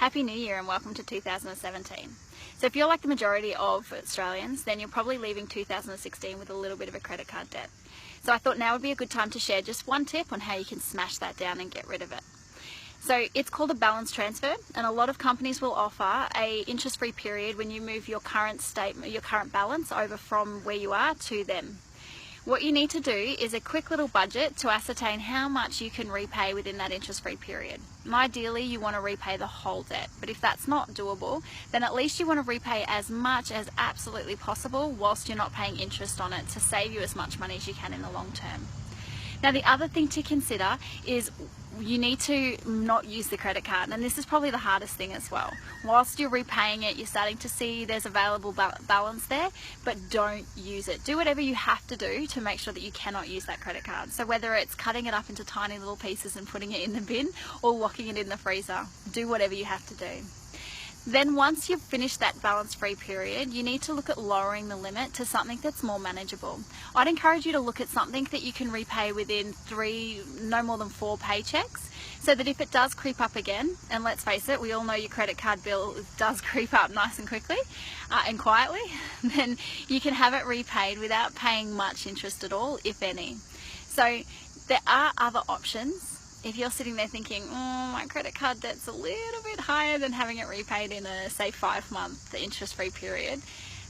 Happy New Year and welcome to 2017. So if you're like the majority of Australians, then you're probably leaving 2016 with a little bit of a credit card debt. So I thought now would be a good time to share just one tip on how you can smash that down and get rid of it. So it's called a balance transfer, and a lot of companies will offer a interest-free period when you move your current balance over from where you are to them. What you need to do is a quick little budget to ascertain how much you can repay within that interest-free period. And ideally, you want to repay the whole debt, but if that's not doable, then at least you want to repay as much as absolutely possible whilst you're not paying interest on it to save you as much money as you can in the long term. Now, the other thing to consider is you need to not use the credit card, and this is probably the hardest thing as well. Whilst you're repaying it, you're starting to see there's available balance there, but don't use it. Do whatever you have to do to make sure that you cannot use that credit card. So whether it's cutting it up into tiny little pieces and putting it in the bin or locking it in the freezer, do whatever you have to do. Then once you've finished that balance-free period, you need to look at lowering the limit to something that's more manageable. I'd encourage you to look at something that you can repay within no more than 4 paychecks, so that if it does creep up again, and let's face it, we all know your credit card bill does creep up nice and quickly and quietly, then you can have it repaid without paying much interest at all, if any. So there are other options. If you're sitting there thinking, my credit card debt's a little bit higher than having it repaid in a, say, 5-month interest-free period,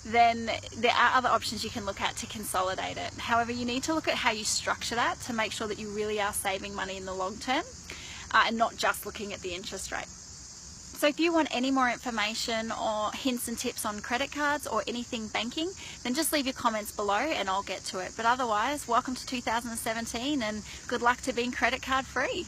then there are other options you can look at to consolidate it. However, you need to look at how you structure that to make sure that you really are saving money in the long term and not just looking at the interest rate. So if you want any more information or hints and tips on credit cards or anything banking, then just leave your comments below and I'll get to it. But otherwise, welcome to 2017 and good luck to being credit card free.